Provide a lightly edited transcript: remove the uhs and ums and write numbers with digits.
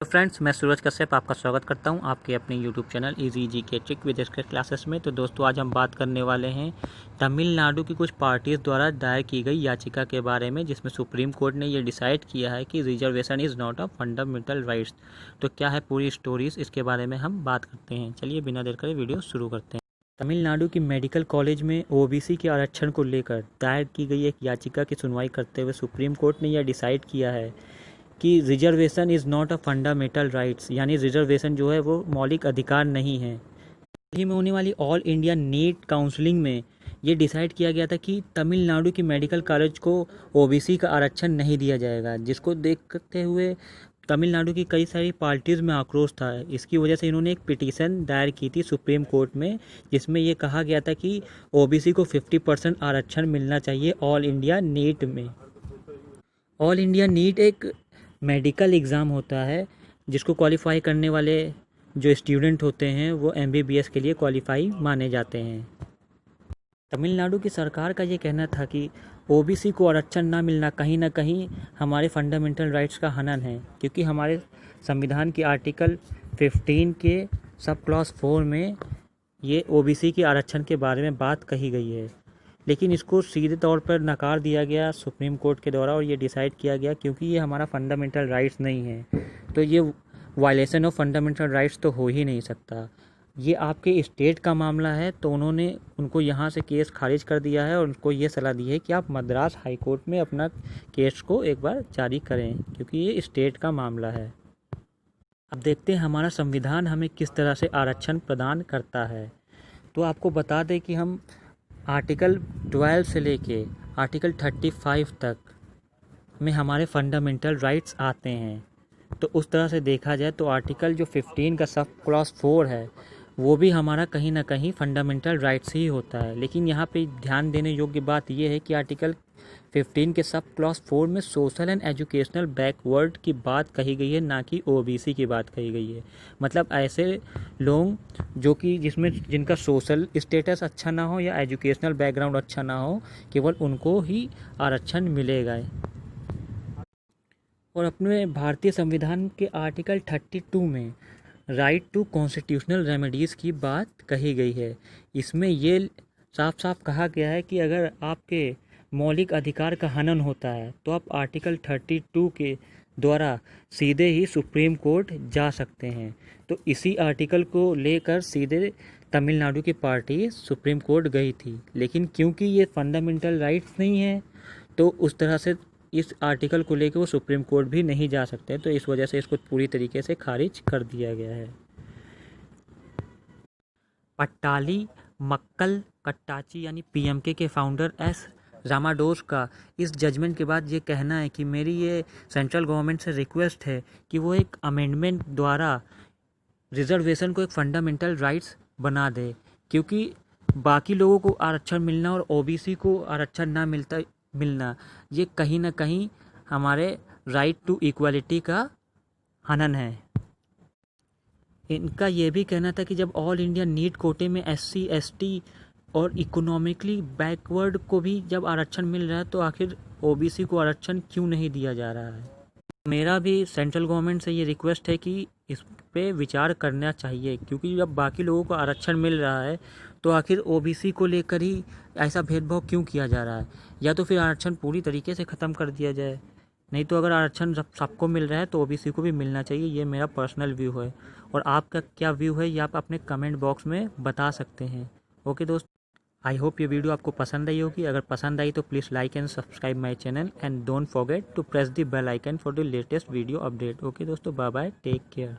तो फ्रेंड्स, मैं सूरज कश्यप आपका स्वागत करता हूं आपके अपने यूट्यूब चैनल इजी जी के ट्रिक विद एक्सपर्ट क्लासेस में। तो दोस्तों, आज हम बात करने वाले हैं तमिलनाडु की कुछ पार्टीज़ द्वारा दायर की गई याचिका के बारे में, जिसमें सुप्रीम कोर्ट ने ये डिसाइड किया है कि reservation is not a fundamental rights. तो क्या है पूरी स्टोरीज, इसके बारे में हम बात करते हैं। चलिए बिना देर करे वीडियो शुरू करते हैं। तमिलनाडु की मेडिकल कॉलेज में ओबीसी के आरक्षण को लेकर दायर की गई एक याचिका की सुनवाई करते हुए सुप्रीम कोर्ट ने यह डिसाइड किया है कि reservation is not a fundamental rights, यानी रिजर्वेशन जो है वो मौलिक अधिकार नहीं है। हाल ही में होने वाली ऑल इंडिया नीट काउंसलिंग में ये डिसाइड किया गया था कि तमिलनाडु की मेडिकल कॉलेज को ओबीसी का आरक्षण नहीं दिया जाएगा, जिसको देखते हुए तमिलनाडु की कई सारी पार्टीज़ में आक्रोश था। इसकी वजह से इन्होंने एक पिटीशन दायर की थी सुप्रीम कोर्ट में, जिसमें ये कहा गया था कि ओबीसी को 50% आरक्षण मिलना चाहिए ऑल इंडिया नीट में। ऑल इंडिया नीट एक मेडिकल एग्ज़ाम होता है जिसको क्वालिफाई करने वाले जो स्टूडेंट होते हैं वो एमबीबीएस के लिए क्वालिफाई माने जाते हैं। तमिलनाडु की सरकार का ये कहना था कि ओबीसी को आरक्षण ना मिलना कहीं ना कहीं हमारे फंडामेंटल राइट्स का हनन है, क्योंकि हमारे संविधान के आर्टिकल 15 के सब क्लॉज 4 में ये ओबीसी के आरक्षण के बारे में बात कही गई है। लेकिन इसको सीधे तौर पर नकार दिया गया सुप्रीम कोर्ट के द्वारा और ये डिसाइड किया गया क्योंकि ये हमारा फंडामेंटल राइट्स नहीं है, तो ये वायलेशन ऑफ फंडामेंटल राइट्स तो हो ही नहीं सकता। ये आपके स्टेट का मामला है, तो उन्होंने उनको यहाँ से केस खारिज कर दिया है और उनको ये सलाह दी है कि आप मद्रास हाई कोर्ट में अपना केस को एक बार जारी करें, क्योंकि ये स्टेट का मामला है। अब देखते हैं हमारा संविधान हमें किस तरह से आरक्षण प्रदान करता है। तो आपको बता दें कि हम आर्टिकल 12 से लेके आर्टिकल 35 तक में हमारे फंडामेंटल राइट्स आते हैं। तो उस तरह से देखा जाए तो आर्टिकल जो 15 का सब क्लॉज 4 है वो भी हमारा कहीं ना कहीं फंडामेंटल राइट्स ही होता है। लेकिन यहाँ पे ध्यान देने योग्य बात यह है कि आर्टिकल 15 के सब क्लॉज 4 में सोशल एंड एजुकेशनल बैकवर्ड की बात कही गई है, ना कि ओबीसी की बात कही गई है। मतलब ऐसे लोग जो कि जिनका सोशल स्टेटस अच्छा ना हो या एजुकेशनल बैकग्राउंड अच्छा ना हो, केवल उनको ही आरक्षण मिलेगा। और अपने भारतीय संविधान के आर्टिकल 32 में राइट टू कॉन्स्टिट्यूशनल रेमेडीज़ की बात कही गई है। इसमें ये साफ साफ कहा गया है कि अगर आपके मौलिक अधिकार का हनन होता है तो आप आर्टिकल 32 के द्वारा सीधे ही सुप्रीम कोर्ट जा सकते हैं। तो इसी आर्टिकल को लेकर सीधे तमिलनाडु की पार्टी सुप्रीम कोर्ट गई थी, लेकिन क्योंकि ये फंडामेंटल राइट्स नहीं है तो उस तरह से इस आर्टिकल को लेकर वो सुप्रीम कोर्ट भी नहीं जा सकते, तो इस वजह से इसको पूरी तरीके से खारिज कर दिया गया है। पट्टाली मक्कल कट्टाची यानी पीएमके के फाउंडर एस रामाडोस का इस जजमेंट के बाद ये कहना है कि मेरी ये सेंट्रल गवर्नमेंट से रिक्वेस्ट है कि वो एक अमेंडमेंट द्वारा रिजर्वेशन को एक फंडामेंटल राइट्स बना दे, क्योंकि बाकी लोगों को आरक्षण मिलना और ओबीसी को आरक्षण ना मिलना ये कहीं ना कहीं हमारे राइट टू इक्वालिटी का हनन है। इनका ये भी कहना था कि जब ऑल इंडिया नीट कोटे में एससी एसटी और इकोनॉमिकली बैकवर्ड को भी जब आरक्षण मिल रहा है तो आखिर ओबीसी को आरक्षण क्यों नहीं दिया जा रहा है। मेरा भी सेंट्रल गवर्नमेंट से ये रिक्वेस्ट है कि इस पे विचार करना चाहिए, क्योंकि जब बाकी लोगों को आरक्षण मिल रहा है तो आखिर ओबीसी को लेकर ही ऐसा भेदभाव क्यों किया जा रहा है। या तो फिर आरक्षण पूरी तरीके से ख़त्म कर दिया जाए, नहीं तो अगर आरक्षण सबको मिल रहा है तो ओबीसी को भी मिलना चाहिए। ये मेरा पर्सनल व्यू है, और आपका क्या व्यू है ये आप अपने कमेंट बॉक्स में बता सकते हैं। ओके दोस्त, आई होप ये वीडियो आपको पसंद आई होगी। अगर पसंद आई तो please like and subscribe my channel and don't forget to press the bell icon for the latest video update. Okay दोस्तों, बाय बाय, टेक केयर।